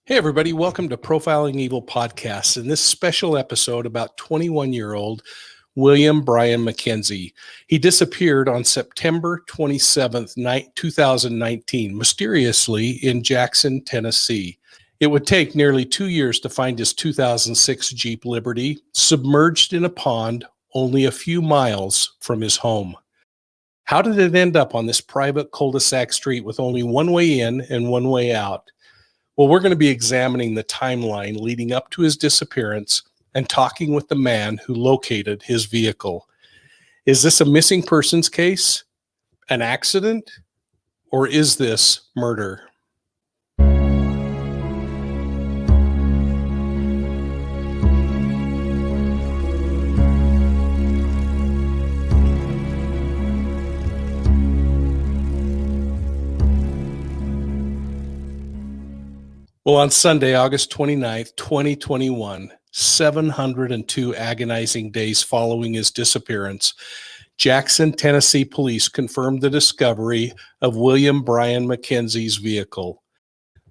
Hey, everybody, welcome to Profiling Evil Podcast. In this special episode about 21-year-old William Brian McKenzie. He disappeared on September 27th, 2019, mysteriously in Jackson, Tennessee. It would take nearly 2 years to find his 2006 Jeep Liberty submerged in a pond only a few miles from his home. How did it end up on this private cul-de-sac street with only one way in and one way out? Well, we're going to be examining the timeline leading up to his disappearance and talking with the man who located his vehicle. Is this a missing persons case, an accident, or is this murder? Well, on Sunday, August 29th, 2021, 702 agonizing days following his disappearance, Jackson, Tennessee police confirmed the discovery of William Brian McKenzie's vehicle.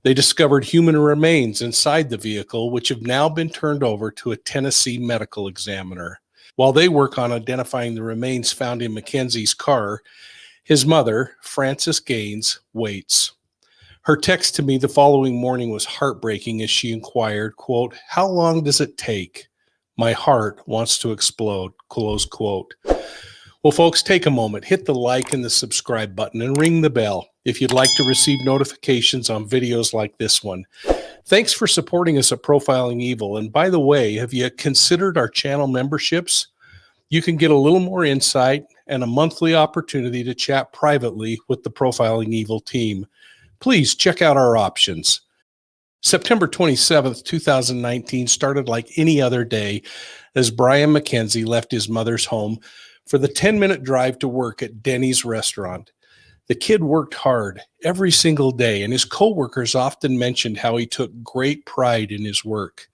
They discovered human remains inside the vehicle, which have now been turned over to a Tennessee medical examiner. While they work on identifying the remains found in McKenzie's car, his mother, Frances Gaines, waits. Her text to me the following morning was heartbreaking as she inquired, quote, "How long does it take? My heart wants to explode," close quote. Well, folks, take a moment, hit the like and the subscribe button and ring the bell if you'd like to receive notifications on videos like this one. Thanks for supporting us at Profiling Evil. And by the way, have you considered our channel memberships? You can get a little more insight and a monthly opportunity to chat privately with the Profiling Evil team. Please check out our options. September 27th, 2019 started like any other day as Brian McKenzie left his mother's home for the 10-minute drive to work at Denny's restaurant. The kid worked hard every single day, and his coworkers often mentioned how he took great pride in his work.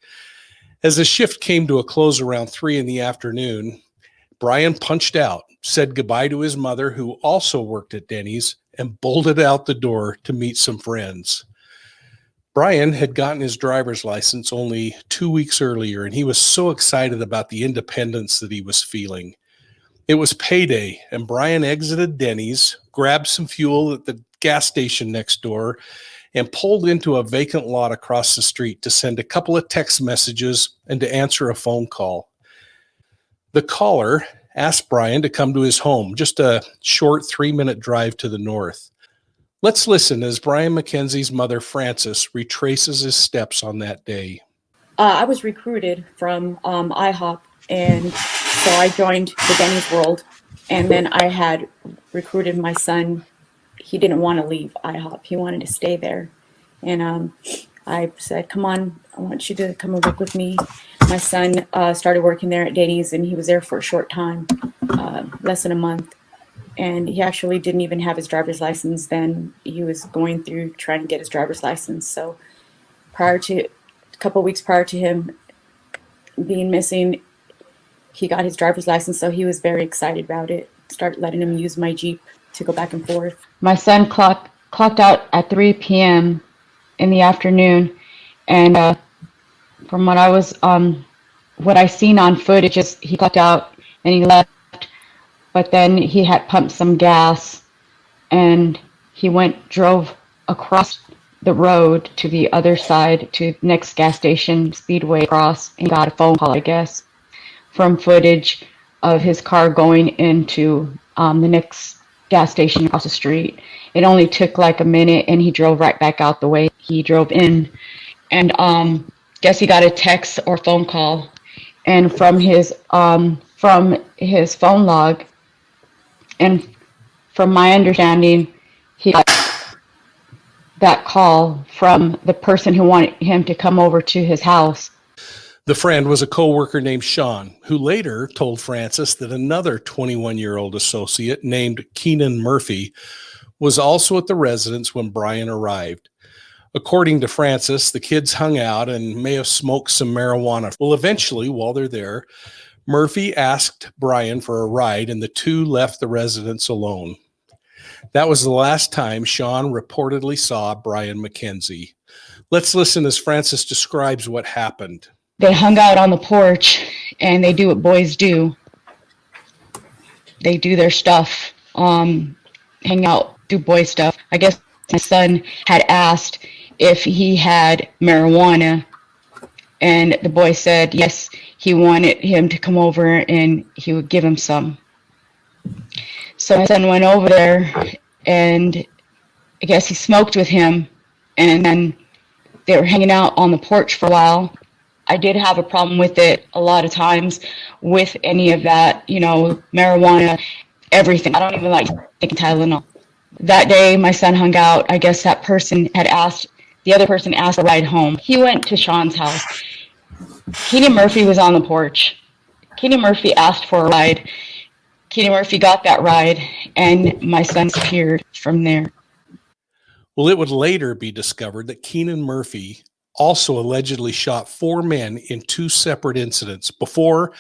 As the shift came to a close around 3 p.m, Brian punched out, said goodbye to his mother, who also worked at Denny's, and bolted out the door to meet some friends. Brian had gotten his driver's license only 2 weeks earlier, and he was so excited about the independence that he was feeling. It was payday, and Brian exited Denny's, grabbed some fuel at the gas station next door, and pulled into a vacant lot across the street to send a couple of text messages and to answer a phone call. The caller asked Brian to come to his home, just a short 3-minute drive to the north. Let's listen as Brian McKenzie's mother, Frances, retraces his steps on that day. I was recruited from IHOP, and so I joined the Denny's world, and then I had recruited my son. He didn't want to leave IHOP. He wanted to stay there. And I said, "Come on, I want you to come and work with me." My son started working there at Denny's, and he was there for a short time, less than a month. And he actually didn't even have his driver's license then. He was going through trying to get his driver's license. So a couple of weeks prior to him being missing, he got his driver's license. So he was very excited about it. Started letting him use my Jeep to go back and forth. My son clocked out at 3 p.m. in the afternoon, and from what I seen on footage is he clocked out and he left, but then he had pumped some gas and he drove across the road to the other side to the next gas station, Speedway Cross, and got a phone call, I guess, from footage of his car going into the next gas station across the street. It only took like a minute, and he drove right back out the way he drove in. And guess he got a text or phone call, and from his phone log, and from my understanding, he got that call from the person who wanted him to come over to his house. The friend was a coworker named Shawns, who later told Frances that another 21-year-old associate named Keenan Murphy was also at the residence when Brian arrived. According to Frances, the kids hung out and may have smoked some marijuana. Well, eventually, while they're there, Murphy asked Brian for a ride, and the two left the residence alone. That was the last time Shawns reportedly saw Brian McKenzie. Let's listen as Frances describes what happened. They hung out on the porch, and they do what boys do. They do their stuff, hang out, do boy stuff. I guess my son had asked if he had marijuana, and the boy said yes, he wanted him to come over and he would give him some. So my son went over there, and I guess he smoked with him, and then they were hanging out on the porch for a while. I did have a problem with it a lot of times with any of that, marijuana, everything. I don't even like taking Tylenol. That day, my son hung out. I guess that person the other person asked a ride home. He went to Shawns' house. Keenan Murphy was on the porch. Keenan Murphy asked for a ride. Keenan Murphy got that ride, and my son disappeared from there. Well, it would later be discovered that Keenan Murphy also allegedly shot 4 men in 2 separate incidents before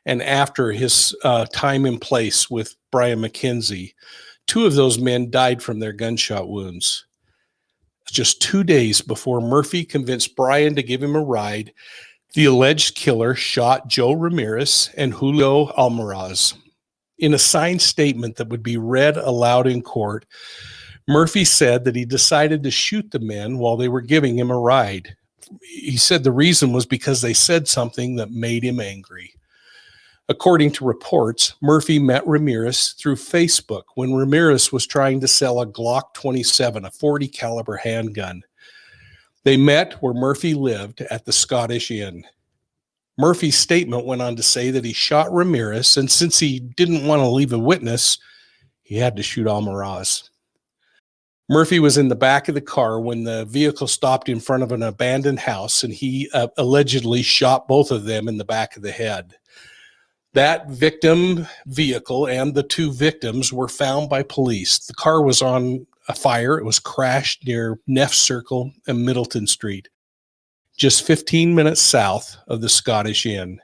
and after his time in place with Brian McKenzie. 2 of those men died from their gunshot wounds. Just 2 days before Murphy convinced Brian to give him a ride, the alleged killer shot Joe Ramirez and Julio Almaraz. In a signed statement that would be read aloud in court, Murphy said that he decided to shoot the men while they were giving him a ride. He said the reason was because they said something that made him angry. According to reports, Murphy met Ramirez through Facebook when Ramirez was trying to sell a Glock 27, a 40 caliber handgun. They met where Murphy lived at the Scottish Inn. Murphy's statement went on to say that he shot Ramirez, and since he didn't want to leave a witness, he had to shoot Almaraz. Murphy was in the back of the car when the vehicle stopped in front of an abandoned house, and he allegedly shot both of them in the back of the head. That victim vehicle and the 2 victims were found by police. The car was on a fire. It was crashed near Neff Circle and Middleton Street, just 15 minutes south of the Scottish Inn.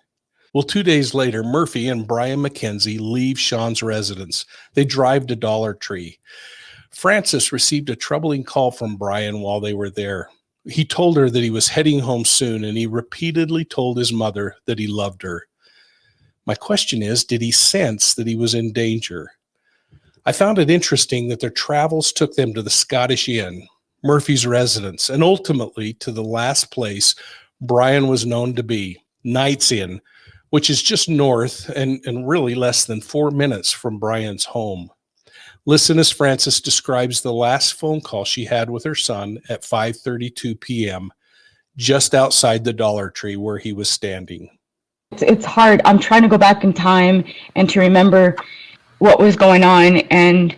Well, 2 days later, Murphy and Brian McKenzie leave Shawns' residence. They drive to Dollar Tree. Frances received a troubling call from Brian while they were there. He told her that he was heading home soon, and he repeatedly told his mother that he loved her. My question is, did he sense that he was in danger? I found it interesting that their travels took them to the Scottish Inn, Murphy's residence, and ultimately to the last place Brian was known to be, Knight's Inn, which is just north and really less than 4 minutes from Brian's home. Listen as Frances describes the last phone call she had with her son at 5:32 p.m., just outside the Dollar Tree where he was standing. It's hard. I'm trying to go back in time and to remember what was going on. And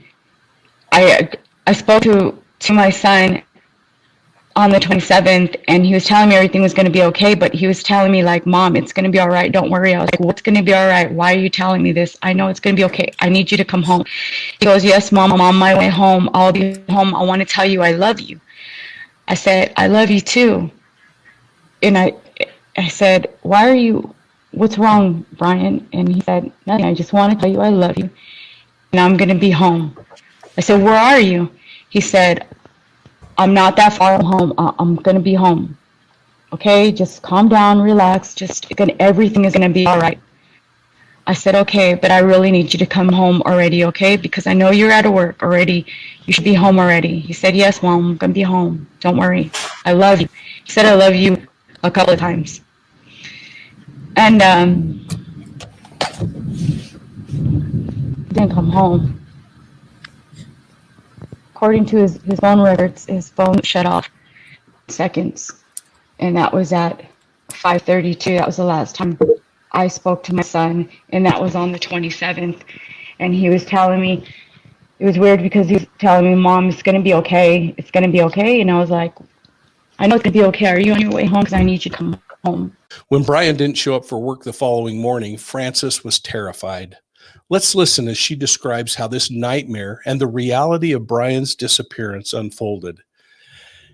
I spoke to my son on the 27th, and he was telling me everything was going to be okay, but he was telling me like, Mom, it's going to be all right. Don't worry. I was like, what's going to be all right? Why are you telling me this? I know it's going to be okay. I need you to come home. He goes, yes, Mom, I'm on my way home. I'll be home. I want to tell you I love you. I said, I love you too. And I said, what's wrong, Brian? And he said, nothing. I just want to tell you I love you, and I'm going to be home. I said, where are you? He said, I'm not that far from home. I'm going to be home. Okay, just calm down, relax. Everything is going to be all right. I said, okay, but I really need you to come home already, okay? Because I know you're out of work already. You should be home already. He said, yes, Mom, I'm going to be home. Don't worry. I love you. He said, I love you a couple of times. And didn't come home. According to his phone records, his phone shut off seconds. And that was at 5:32. That was the last time I spoke to my son, and that was on the 27th. And he was telling me, it was weird because he was telling me, Mom, it's going to be okay. It's going to be okay. And I was like, I know it's going to be okay. Are you on your way home? Because I need you to come home. When Brian didn't show up for work the following morning, Frances was terrified. Let's listen as she describes how this nightmare and the reality of Brian's disappearance unfolded.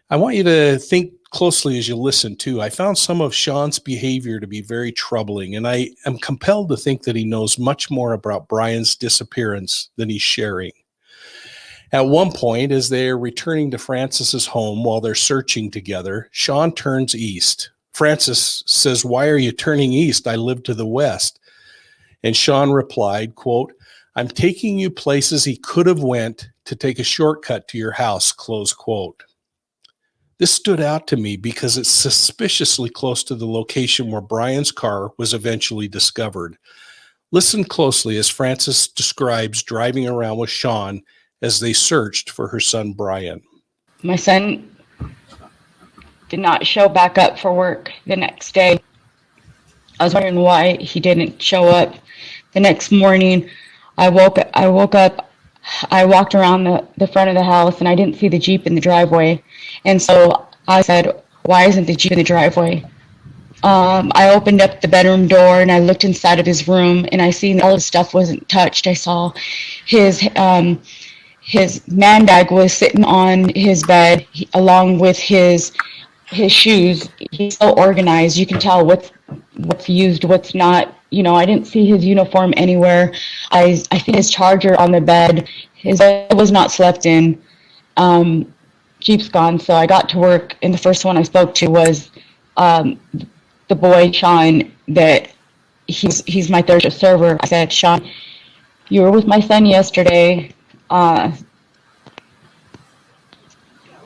I want you to think closely as you listen too. I found some of Shawns' behavior to be very troubling, and I am compelled to think that he knows much more about Brian's disappearance than he's sharing. At one point, as they are returning to Francis's home while they're searching together, Shawn turns east. Francis says, "Why are you turning east? I live to the west." And Shawn replied, quote, "I'm taking you places he could have went to take a shortcut to your house," close quote. This stood out to me because it's suspiciously close to the location where Brian's car was eventually discovered. Listen closely as Francis describes driving around with Shawn as they searched for her son, Brian. My son did not show back up for work the next day. I was wondering why he didn't show up. The next morning, I woke up, I walked around the front of the house and I didn't see the Jeep in the driveway. And so I said, "Why isn't the Jeep in the driveway?" I opened up the bedroom door and I looked inside of his room and I seen all his stuff wasn't touched. I saw his man bag was sitting on his bed along with his shoes. He's so organized. You can tell what's used, what's not. I didn't see his uniform anywhere. I see his charger on the bed. His bed was not slept in. Jeep's gone. So I got to work, and the first one I spoke to was the boy, Shawn, that he's my third shift server. I said, "Shawn, you were with my son yesterday.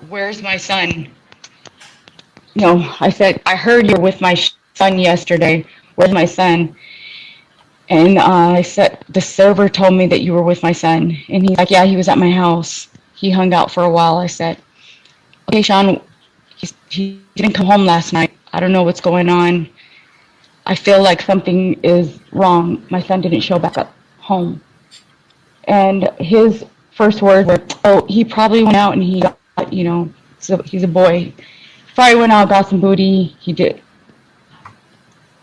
Where's my son?" I said, "I heard you're with my son yesterday. Where's my son?" And I said, "The server told me that you were with my son." And he's like, "Yeah, he was at my house. He hung out for a while." I said, "Okay, Shawn, he didn't come home last night. I don't know what's going on. I feel like something is wrong. My son didn't show back up home." And his first words were, "Oh, he probably went out and he got, so he's a boy. Probably went out, got some booty. He did.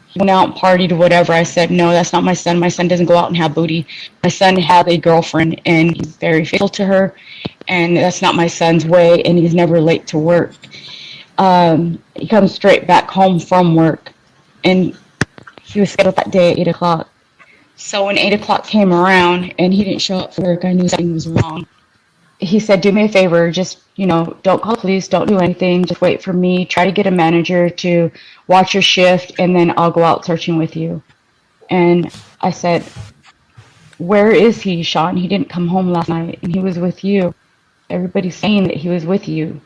He went out and partied or whatever." I said, "No, that's not my son. My son doesn't go out and have booty. My son has a girlfriend and he's very faithful to her. And that's not my son's way, and he's never late to work. He comes straight back home from work, and he was scheduled that day at 8 o'clock. So when 8 o'clock came around and he didn't show up for work, I knew something was wrong. He said, "Do me a favor, just, don't call the police, don't do anything, just wait for me, try to get a manager to watch your shift, and then I'll go out searching with you." And I said, "Where is he, Shawn? He didn't come home last night, and he was with you. Everybody's saying that he was with you."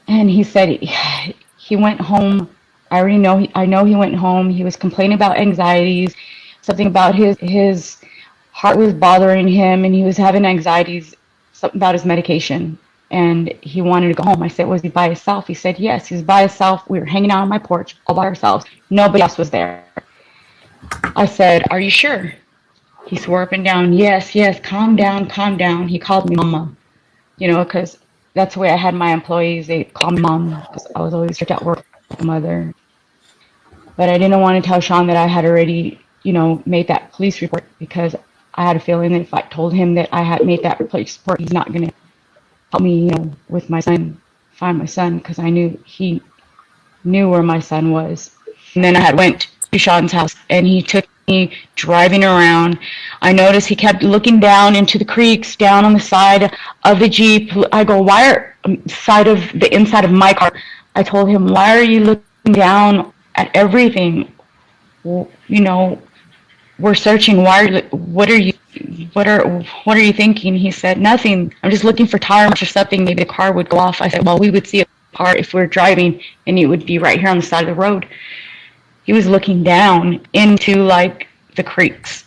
And he said he went home. I know he went home. He was complaining about anxieties, something about his heart was bothering him, and he was having anxieties, something about his medication, and he wanted to go home." I said, "Was he by himself?" He said, "Yes, he was by himself. We were hanging out on my porch all by ourselves. Nobody else was there." I said, "Are you sure?" He swore up and down, yes, calm down, calm down." He called me mama, because that's the way I had my employees. They called me mom because I was always strict at work, mother. But I didn't want to tell Shawn that I had already, made that police report, because I had a feeling that if I told him that I had made that police report, he's not going to help me, with my son, find my son, because I knew he knew where my son was. And then I had went to Shawn's house, and he took me driving around. I noticed he kept looking down into the creeks, down on the side of the Jeep. I go, "Why are the inside of my car?" I told him, "Why are you looking down at everything? We're searching. What are you thinking?" He said, "Nothing. I'm just looking for tire marks or something. Maybe the car would go off." I said, "Well, we would see a car if we were driving, and it would be right here on the side of the road." He was looking down into the creeks.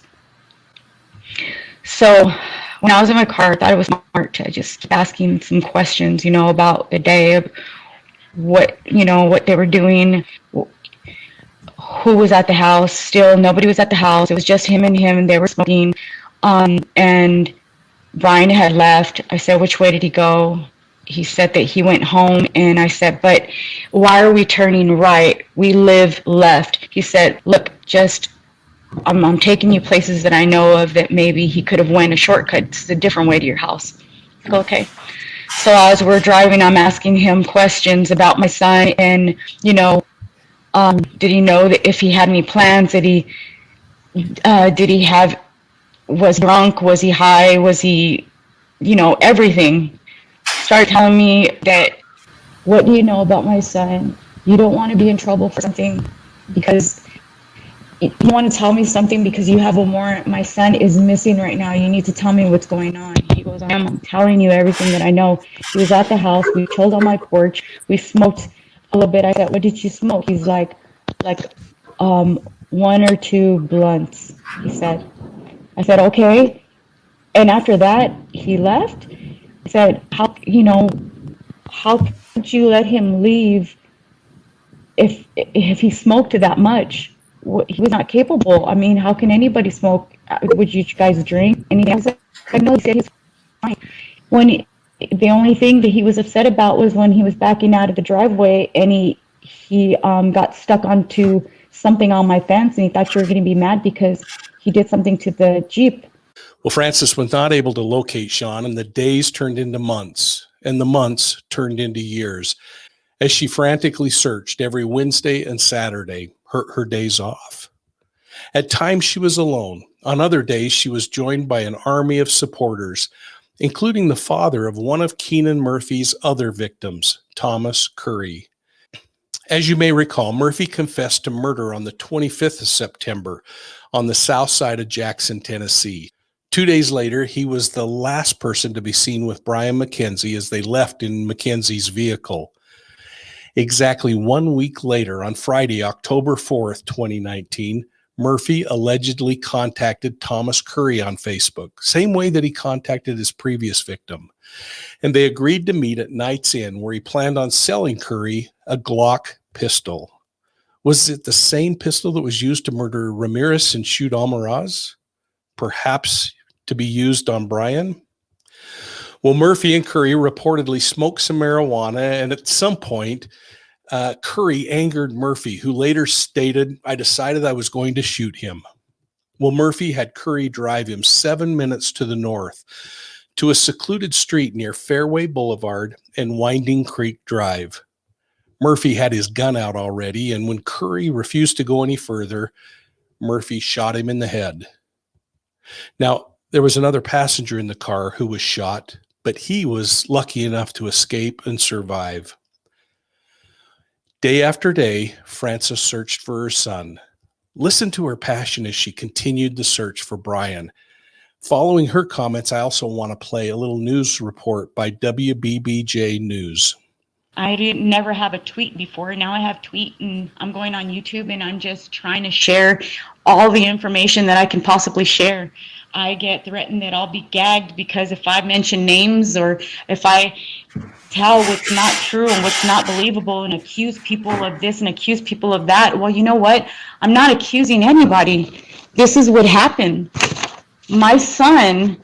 So when I was in my car, I thought it was smart to just keep asking some questions, about the day, of what they were doing, who was at the house. Still, nobody was at the house. It was just him, and they were smoking. And Brian had left. I said, "Which way did he go?" He said that he went home, and I said, "But why are we turning right? We live left." He said, "Look, I'm taking you places that I know of that maybe he could have went a shortcut. It's a different way to your house." I go, "Okay." So as we're driving, I'm asking him questions about my son, and did he know that if he had any plans? Did he have Was he drunk? Was he high? Was he, everything. Started telling me that, what do you know about my son? You don't want to be in trouble for something because you want to tell me something because you have a warrant. My son is missing right now. You need to tell me what's going on. He goes, I'm telling you everything that I know. He was at the house. We chilled on my porch. We smoked a little bit. I said, what did you smoke? He's like, one or two blunts, he said. I said, okay. And after that, he left. I said, how could you let him leave if he smoked that much? He was not capable. I mean, how can anybody smoke? Would you guys drink? And he said, no, he said he's fine. The only thing that he was upset about was when he was backing out of the driveway and he got stuck onto something on my fence, and he thought you were going to be mad because he did something to the Jeep. Well, Frances was not able to locate Shawn, and the days turned into months, and the months turned into years as she frantically searched every Wednesday and Saturday, her days off. At times she was alone. On other days, she was joined by an army of supporters, including the father of one of Keenan Murphy's other victims, Thomas Curry. As you may recall, Murphy confessed to murder on the 25th of September on the south side of Jackson, Tennessee. 2 days later, he was the last person to be seen with Brian McKenzie as they left in McKenzie's vehicle. Exactly 1 week later, on Friday, October 4th, 2019, Murphy allegedly contacted Thomas Curry on Facebook, same way that he contacted his previous victim. And they agreed to meet at Night's Inn, where he planned on selling Curry a Glock pistol. Was it the same pistol that was used to murder Ramirez and shoot Almaraz? Perhaps to be used on Brian? Well, Murphy and Curry reportedly smoked some marijuana, and at some point, Curry angered Murphy, who later stated, I decided I was going to shoot him. Well, Murphy had Curry drive him 7 minutes to the north to a secluded street near Fairway Boulevard and Winding Creek Drive. Murphy had his gun out already, and when Curry refused to go any further, Murphy shot him in the head. Now, there was another passenger in the car who was shot, but he was lucky enough to escape and survive. Day after day, Frances searched for her son. Listen to her passion as she continued the search for Brian. Following her comments, I also want to play a little news report by WBBJ News. I didn't never have a tweet before. Now I have tweet, and I'm going on YouTube, and I'm just trying to share all the information that I can possibly share. I get threatened that I'll be gagged because if I mention names or if I tell what's not true and what's not believable and accuse people of this and accuse people of that, well, you know what? I'm not accusing anybody. This is what happened. My son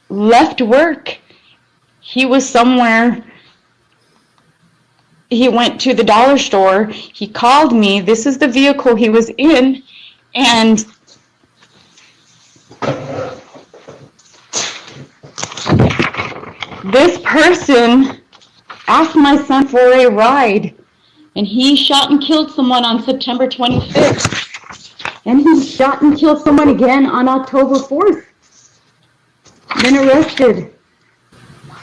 left work. He was somewhere. He went to the dollar store. He called me. This is the vehicle he was in. And this person asked my son for a ride. And he shot and killed someone on September 25th. And he shot and killed someone again on October 4th. Been arrested.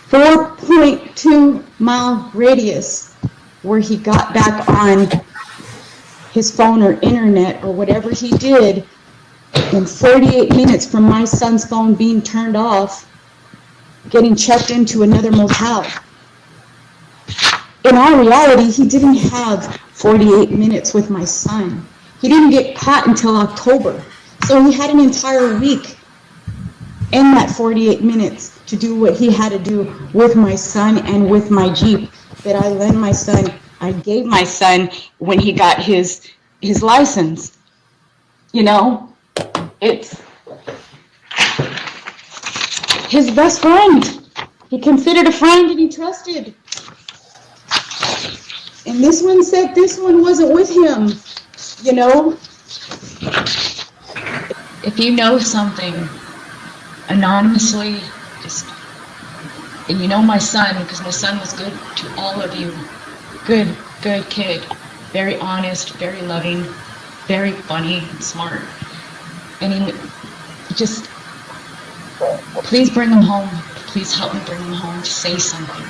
4.2 mile radius where he got back on his phone or internet or whatever he did in 48 minutes from my son's phone being turned off, getting checked into another motel. In all reality, he didn't have 48 minutes with my son. He didn't get caught until October. So he had an entire week in that 48 minutes to do what he had to do with my son and with my Jeep that I lent my son, I gave my son when he got his license. You know, it's his best friend. He considered a friend and he trusted. And this one said this one wasn't with him, you know. If you know something anonymously, and you know my son, because my son was good to all of you. Good kid. Very honest, very loving, very funny and smart. And Just please bring him home. Please help me bring him home. Say something.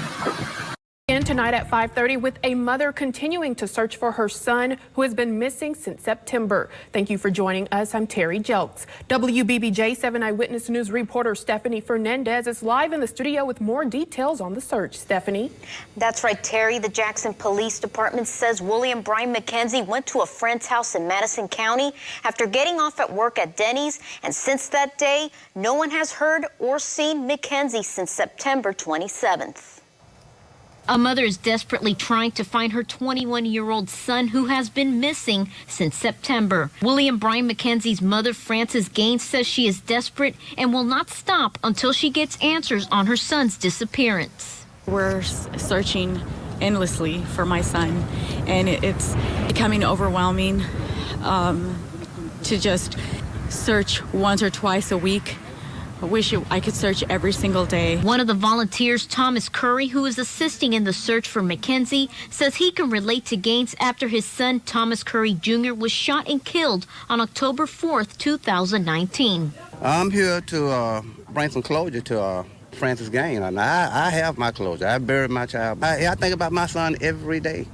And tonight at 5:30 with a mother continuing to search for her son who has been missing since September. Thank you for joining us. I'm Terry Jelks. WBBJ 7 Eyewitness News reporter Stephanie Fernandez is live in the studio with more details on the search. Stephanie? That's right, Terry. The Jackson Police Department says William Brian McKenzie went to a friend's house in Madison County after getting off at work at Denny's. And since that day, no one has heard or seen McKenzie since September 27th. A mother is desperately trying to find her 21-year-old son who has been missing since September. William Brian McKenzie's mother, Frances Gaines, says she is desperate and will not stop until she gets answers on her son's disappearance. We're searching endlessly for my son, and it's becoming overwhelming to just search once or twice a week. I wish I could search every single day. One of the volunteers, Thomas Curry, who is assisting in the search for McKenzie, says he can relate to Gaines after his son, Thomas Curry Jr., was shot and killed on October 4th, 2019. I'm here to bring some closure to Frances Gaines. And I have my closure. I buried my child. I think about my son every day.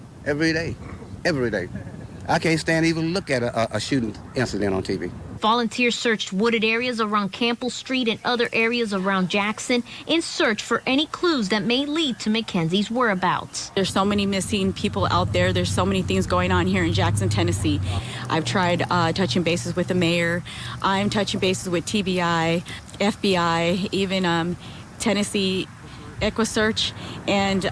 I can't stand to even look at a shooting incident on TV. Volunteers searched wooded areas around Campbell Street and other areas around Jackson in search for any clues that may lead to McKenzie's whereabouts. There's so many missing people out there. There's so many things going on here in Jackson, Tennessee. I've tried touching bases with the mayor. I'm touching bases with TBI, FBI, even Tennessee EquiSearch, and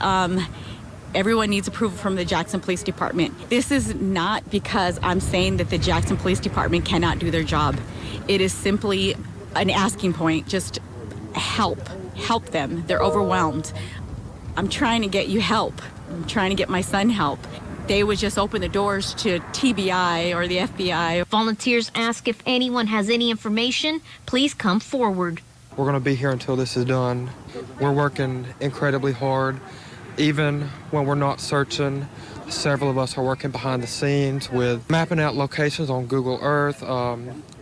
everyone needs approval from the Jackson Police Department. This is not because I'm saying that the Jackson Police Department cannot do their job. It is simply an asking point. Just help them. They're overwhelmed. I'm trying to get you help. I'm trying to get my son help. They would just open the doors to TBI or the FBI. Volunteers ask if anyone has any information, please come forward. We're going to be here until this is done. We're working incredibly hard. Even when we're not searching, several of us are working behind the scenes with mapping out locations on Google Earth,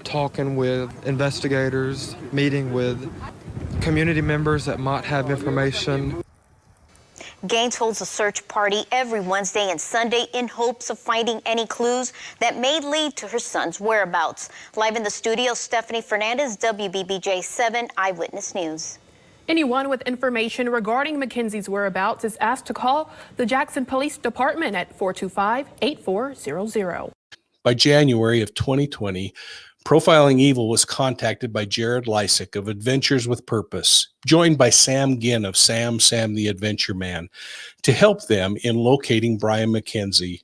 talking with investigators, meeting with community members that might have information. Gaines holds a search party every Wednesday and Sunday in hopes of finding any clues that may lead to her son's whereabouts. Live in the studio, Stephanie Fernandez, WBBJ 7 Eyewitness News. Anyone with information regarding McKenzie's whereabouts is asked to call the Jackson Police Department at 425-8400. By January of 2020, Profiling Evil was contacted by Jared Lysick of Adventures with Purpose, joined by Sam Ginn of Sam the Adventure Man, to help them in locating Brian McKenzie.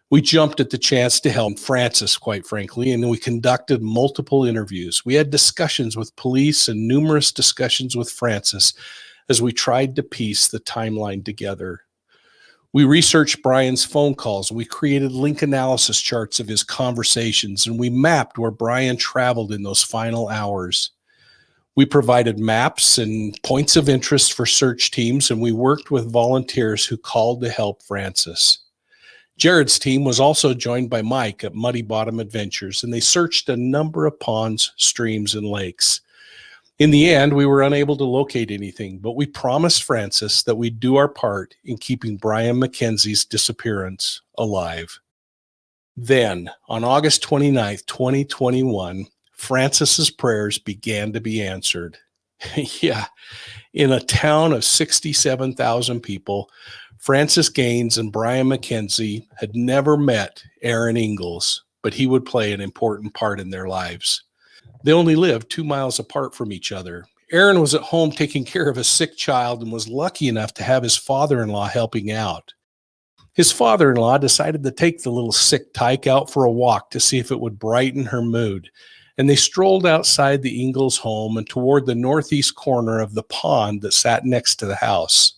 We jumped at the chance to help Frances, quite frankly, and we conducted multiple interviews. We had discussions with police and numerous discussions with Frances as we tried to piece the timeline together. We researched Brian's phone calls. We created link analysis charts of his conversations, and we mapped where Brian traveled in those final hours. We provided maps and points of interest for search teams, and we worked with volunteers who called to help Frances. Jared's team was also joined by Mike at Muddy Bottom Adventures, and they searched a number of ponds, streams, and lakes. In the end, we were unable to locate anything, but we promised Frances that we'd do our part in keeping Brian McKenzie's disappearance alive. Then, on August 29th, 2021, Frances's prayers began to be answered. Yeah, in a town of 67,000 people, Frances Gaines and Brian McKenzie had never met Aaron Ingalls, but he would play an important part in their lives. They only lived 2 miles apart from each other. Aaron was at home taking care of a sick child and was lucky enough to have his father-in-law helping out. His father-in-law decided to take the little sick tyke out for a walk to see if it would brighten her mood, and they strolled outside the Ingalls home and toward the northeast corner of the pond that sat next to the house.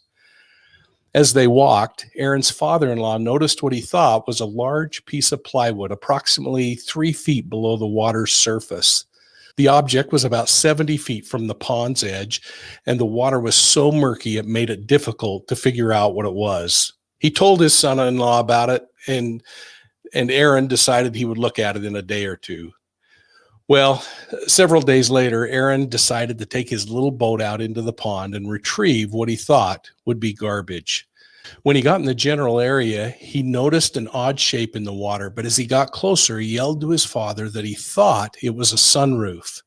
As they walked, Aaron's father-in-law noticed what he thought was a large piece of plywood approximately 3 feet below the water's surface. The object was about 70 feet from the pond's edge, and the water was so murky it made it difficult to figure out what it was. He told his son-in-law about it, and Aaron decided he would look at it in a day or two. Well, several days later, Aaron decided to take his little boat out into the pond and retrieve what he thought would be garbage. When he got in the general area, he noticed an odd shape in the water, but as he got closer, he yelled to his father that he thought it was a sunroof.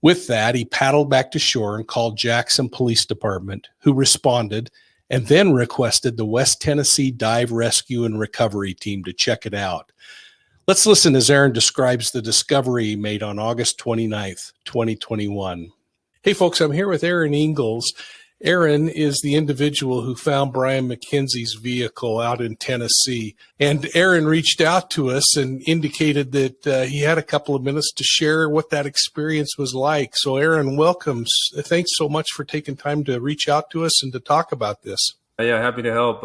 With that, he paddled back to shore and called Jackson Police Department, who responded and then requested the West Tennessee Dive Rescue and Recovery Team to check it out. Let's listen as Aaron describes the discovery he made on August 29th, 2021. Hey, folks, I'm here with Aaron Ingalls. Aaron is the individual who found Brian McKenzie's vehicle out in Tennessee. And Aaron reached out to us and indicated that he had a couple of minutes to share what that experience was like. So, Aaron, welcome. Thanks so much for taking time to reach out to us and to talk about this. Yeah, happy to help.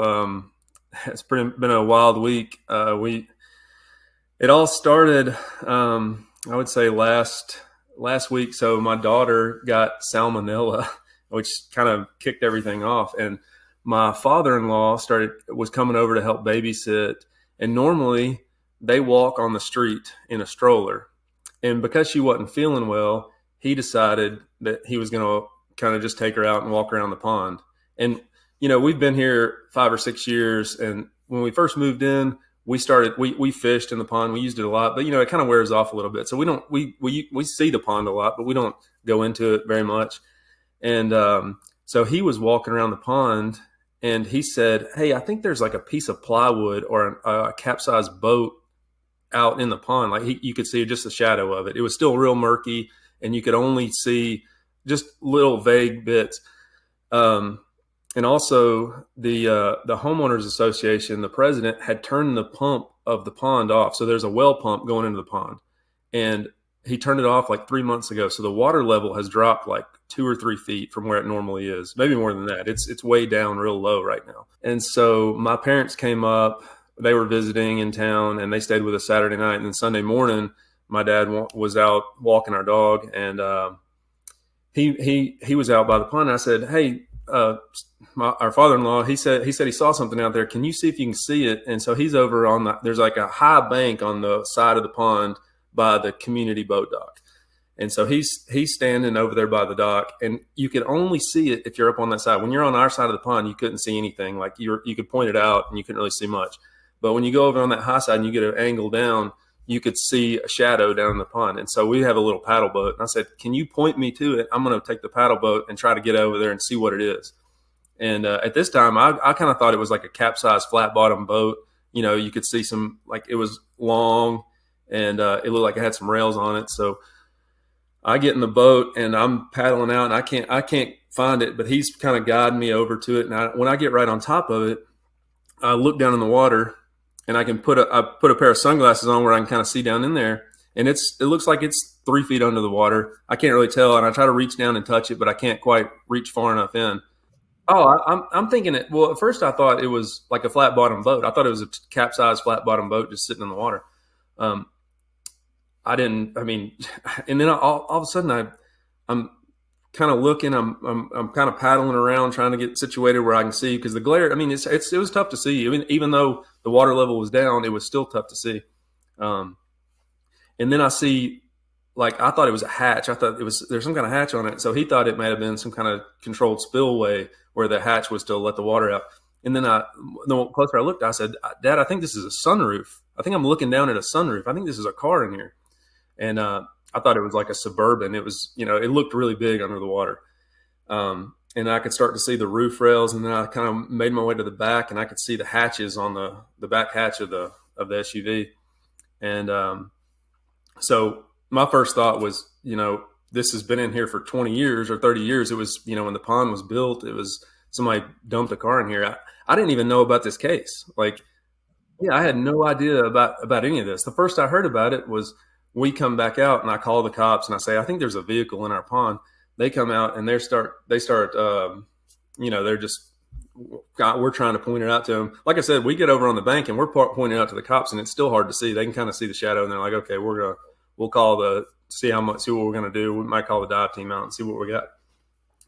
It's been a wild week. It all started, I would say last week. So my daughter got salmonella, which kind of kicked everything off. And my father-in-law was coming over to help babysit. And normally they walk on the street in a stroller. And because she wasn't feeling well, he decided that he was going to kind of just take her out and walk around the pond. And, you know, we've been here 5 or 6 years. And when we first moved in, we fished in the pond. We used it a lot, but, you know, it kind of wears off a little bit. So we see the pond a lot, but we don't go into it very much. And so he was walking around the pond and he said, "Hey, I think there's like a piece of plywood or a capsized boat out in the pond." Like you could see just a shadow of it. It was still real murky and you could only see just little vague bits. And also the homeowners association, the president had turned the pump of the pond off. So there's a well pump going into the pond and he turned it off like 3 months ago. So the water level has dropped like 2 or 3 feet from where it normally is, maybe more than that. It's way down real low right now. And so my parents came up, they were visiting in town and they stayed with us Saturday night. And then Sunday morning, my dad was out walking our dog and he was out by the pond. And I said, "Hey, our father-in-law, he said he saw something out there. Can you see if you can see it?" And so he's over on there's like a high bank on the side of the pond by the community boat dock. And so he's standing over there by the dock and you could only see it if you're up on that side. When you're on our side of the pond, you couldn't see anything. Like you could point it out and you couldn't really see much. But when you go over on that high side and you get an angle down, you could see a shadow down in the pond. And so we have a little paddle boat. And I said, "Can you point me to it? I'm going to take the paddle boat and try to get over there and see what it is." And at this time, I kind of thought it was like a capsized flat bottom boat. You know, you could see some, like it was long and it looked like it had some rails on it. So I get in the boat and I'm paddling out and I can't find it, but he's kind of guiding me over to it. And when I get right on top of it, I look down in the water and I put a pair of sunglasses on where I can kind of see down in there. And it looks like it's 3 feet under the water. I can't really tell. And I try to reach down and touch it, but I can't quite reach far enough in. Oh, I'm thinking it. Well, at first I thought it was like a flat bottom boat. I thought it was a capsized flat bottom boat just sitting in the water. And then all of a sudden I'm kind of looking, I'm kind of paddling around trying to get situated where I can see, because the glare, I mean, it was tough to see. Even though the water level was down, it was still tough to see. And then I see, like, I thought it was a hatch. I thought there's some kind of hatch on it. So he thought it might have been some kind of controlled spillway where the hatch was to let the water out. And then the closer I looked, I said, "Dad, I think this is a sunroof. I think I'm looking down at a sunroof. I think this is a car in here." And I thought it was like a Suburban. It was, it looked really big under the water. And I could start to see the roof rails. And then I kind of made my way to the back and I could see the hatches on the back hatch of the SUV. And so my first thought was, this has been in here for 20 years or 30 years. It was, when the pond was built, it was somebody dumped a car in here. I didn't even know about this case. Like, I had no idea about any of this. The first I heard about it was we come back out and I call the cops and I say, "I think there's a vehicle in our pond." They come out and they start, they're just, we're trying to point it out to them. Like I said, we get over on the bank and we're pointing it out to the cops and it's still hard to see. They can kind of see the shadow and they're like, "Okay, we'll call see what we're going to do. We might call the dive team out and see what we got."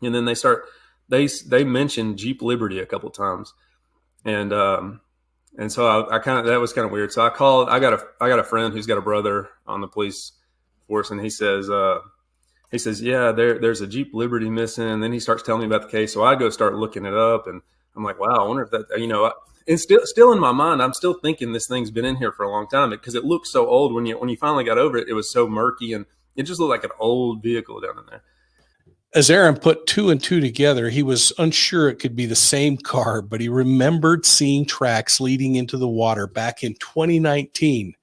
And then they mentioned Jeep Liberty a couple of times. And so I that was kind of weird. So I got a friend who's got a brother on the police for us, and he says, yeah, there's a Jeep Liberty missing. And then he starts telling me about the case. So I go start looking it up, and I'm like, wow, I wonder if that, and still in my mind, I'm still thinking this thing's been in here for a long time because it looks so old. When you finally got over it, it was so murky, and it just looked like an old vehicle down in there. As Aaron put two and two together, he was unsure it could be the same car, but he remembered seeing tracks leading into the water back in 2019.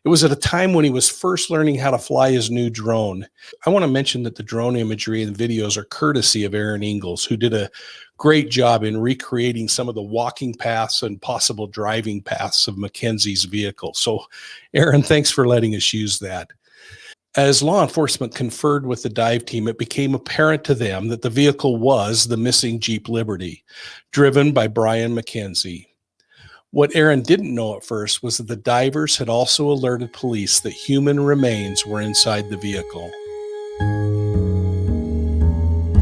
It was at a time when he was first learning how to fly his new drone. I want to mention that the drone imagery and videos are courtesy of Aaron Ingalls, who did a great job in recreating some of the walking paths and possible driving paths of McKenzie's vehicle. So, Aaron, thanks for letting us use that. As law enforcement conferred with the dive team, it became apparent to them that the vehicle was the missing Jeep Liberty, driven by Brian McKenzie. What Aaron didn't know at first was that the divers had also alerted police that human remains were inside the vehicle.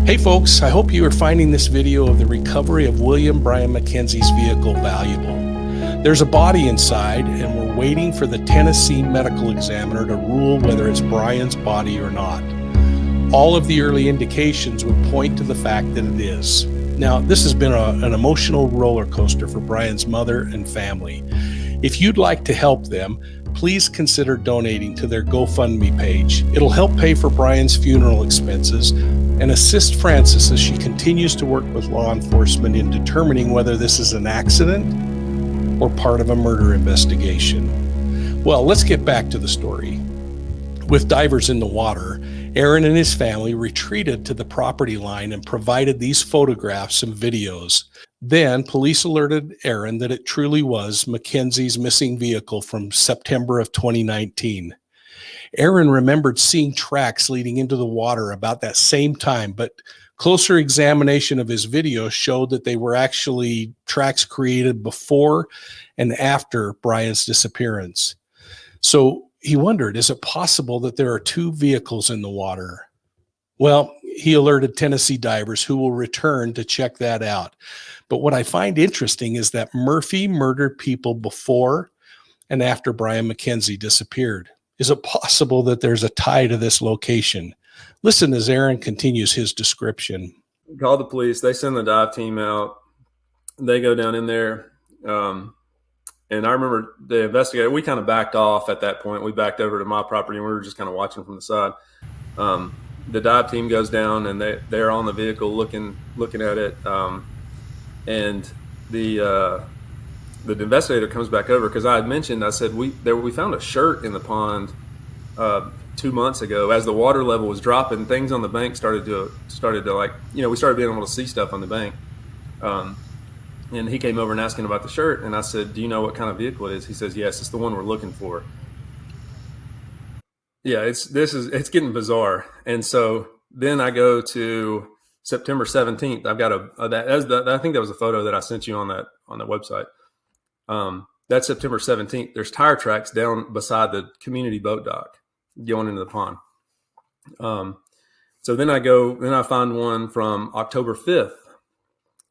Hey folks, I hope you are finding this video of the recovery of William Brian McKenzie's vehicle valuable. There's a body inside, and we're waiting for the Tennessee medical examiner to rule whether it's Brian's body or not. All of the early indications would point to the fact that it is. Now, this has been an emotional roller coaster for Brian's mother and family. If you'd like to help them, please consider donating to their GoFundMe page. It'll help pay for Brian's funeral expenses and assist Frances as she continues to work with law enforcement in determining whether this is an accident or part of a murder investigation. Well, let's get back to the story. With divers in the water, Aaron and his family retreated to the property line and provided these photographs and videos. Then police alerted Aaron that it truly was McKenzie's missing vehicle from September of 2019. Aaron remembered seeing tracks leading into the water about that same time, but closer examination of his video showed that they were actually tracks created before and after Brian's disappearance. So he wondered, is it possible that there are two vehicles in the water? Well, he alerted Tennessee divers who will return to check that out. But what I find interesting is that Murphy murdered people before and after Brian McKenzie disappeared. Is it possible that there's a tie to this location? Listen as Aaron continues his description. Call the police. They send the dive team out. They go down in there. And I remember the investigator, we kind of backed off at that point. We backed over to my property, and we were just kind of watching from the side. The dive team goes down, and they're on the vehicle looking at it. And the investigator comes back over because I had mentioned, I said, we found a shirt in the pond 2 months ago. As the water level was dropping, things on the bank started to like, we started being able to see stuff on the bank. And he came over and asking about the shirt, and I said, do you know what kind of vehicle it is? He says, yes, it's the one we're looking for. Yeah, it's getting bizarre. And so then I go to September 17th. I've got I think that was a photo that I sent you on that website. That's September 17th. There's tire tracks down beside the community boat dock going into the pond. So then I find one from October 5th.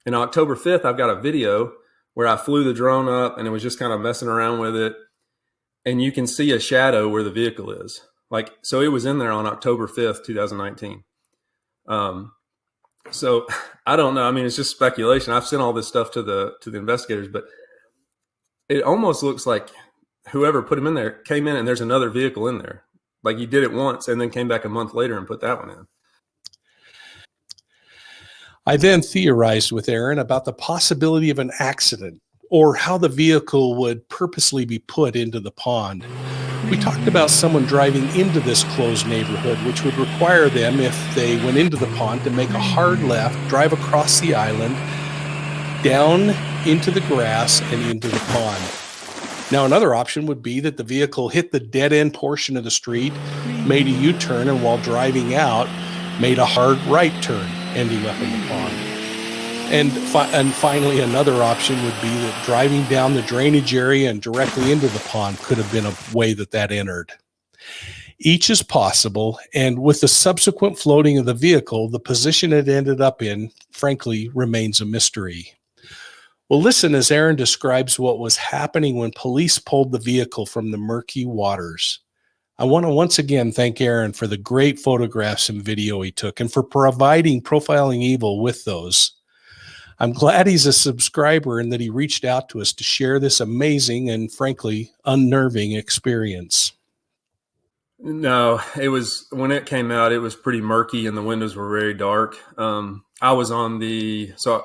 And October 5th, I've got a video where I flew the drone up and it was just kind of messing around with it. And you can see a shadow where the vehicle is. So it was in there on October 5th, 2019. So I don't know. I mean, it's just speculation. I've sent all this stuff to the investigators, but it almost looks like whoever put him in there came in and there's another vehicle in there. Like he did it once and then came back a month later and put that one in. I then theorized with Aaron about the possibility of an accident or how the vehicle would purposely be put into the pond. We talked about someone driving into this closed neighborhood, which would require them, if they went into the pond, to make a hard left, drive across the island, down into the grass and into the pond. Now, another option would be that the vehicle hit the dead-end portion of the street, made a U-turn, and while driving out, made a hard right turn, ending up in the pond. And finally, another option would be that driving down the drainage area and directly into the pond could have been a way that entered. Each is possible, and with the subsequent floating of the vehicle, the position it ended up in, frankly, remains a mystery. Well, listen as Aaron describes what was happening when police pulled the vehicle from the murky waters. I want to once again thank Aaron for the great photographs and video he took and for providing Profiling Evil with those. I'm glad he's a subscriber and that he reached out to us to share this amazing and frankly unnerving experience. No, it was, when it came out, it was pretty murky and the windows were very dark. I was on so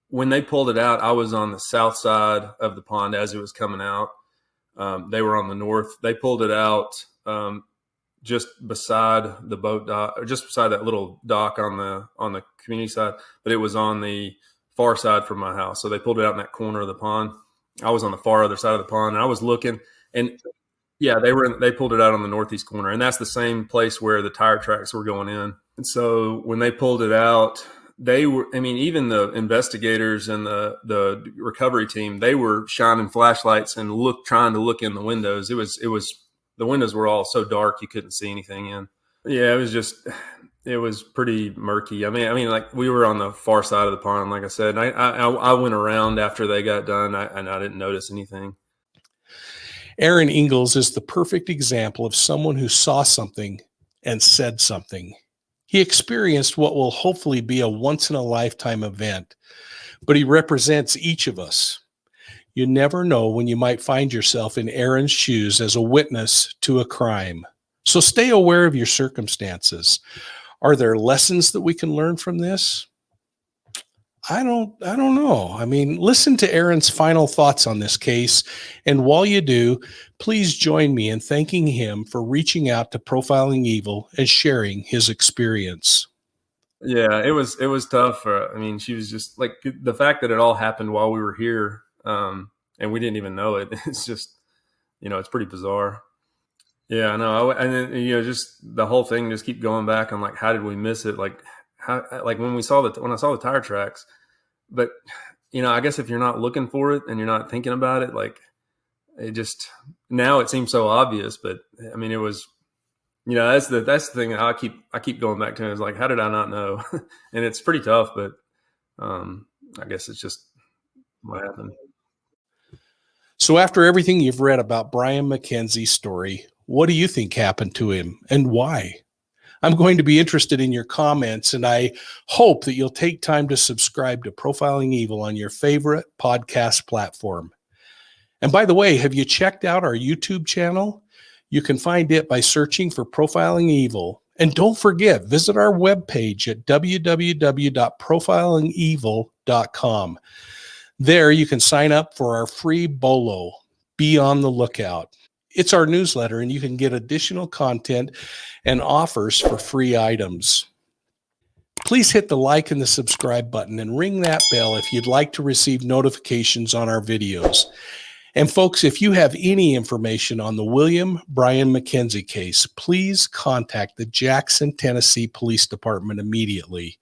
when they pulled it out, I was on the south side of the pond as it was coming out. They were on the north. They pulled it out just beside the boat dock, or just beside that little dock on the community side, but it was on the far side from my house. So they pulled it out in that corner of the pond. I was on the far other side of the pond, and I was looking, and yeah, they pulled it out on the northeast corner, and that's the same place where the tire tracks were going in. And so when they pulled it out, even the investigators and the recovery team, they were shining flashlights and trying to look in the windows. It was the windows were all so dark you couldn't see anything in. Yeah, it was pretty murky. I mean, like, we were on the far side of the pond, like I said. And I went around after they got done, and I didn't notice anything. Aaron Ingalls is the perfect example of someone who saw something and said something. He experienced what will hopefully be a once-in-a-lifetime event, but he represents each of us. You never know when you might find yourself in Aaron's shoes as a witness to a crime. So stay aware of your circumstances. Are there lessons that we can learn from this? I don't know. I mean, listen to Aaron's final thoughts on this case. And while you do, please join me in thanking him for reaching out to Profiling Evil and sharing his experience. Yeah, it was tough. She was just like, the fact that it all happened while we were here, and we didn't even know it. It's just, it's pretty bizarre. Yeah, I know. And then, just the whole thing just keep going back on, like, how did we miss it? Like, when I saw the tire tracks, but I guess if you're not looking for it and you're not thinking about it, like, now it seems so obvious, but I mean, it was, that's the thing that I keep going back to, is like, how did I not know? And it's pretty tough, but I guess it's just what happened. So after everything you've read about Brian McKenzie's story, what do you think happened to him and why? I'm going to be interested in your comments, and I hope that you'll take time to subscribe to Profiling Evil on your favorite podcast platform. And by the way, have you checked out our YouTube channel? You can find it by searching for Profiling Evil. And don't forget, visit our webpage at www.profilingevil.com. There you can sign up for our free B.O.L.O. Be on the lookout. It's our newsletter, and you can get additional content and offers for free items. Please hit the like and the subscribe button and ring that bell if you'd like to receive notifications on our videos. And folks, if you have any information on the William Brian McKenzie case, please contact the Jackson, Tennessee Police Department immediately.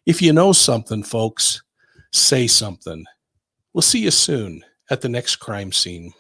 If you know something, folks, say something. We'll see you soon at the next crime scene.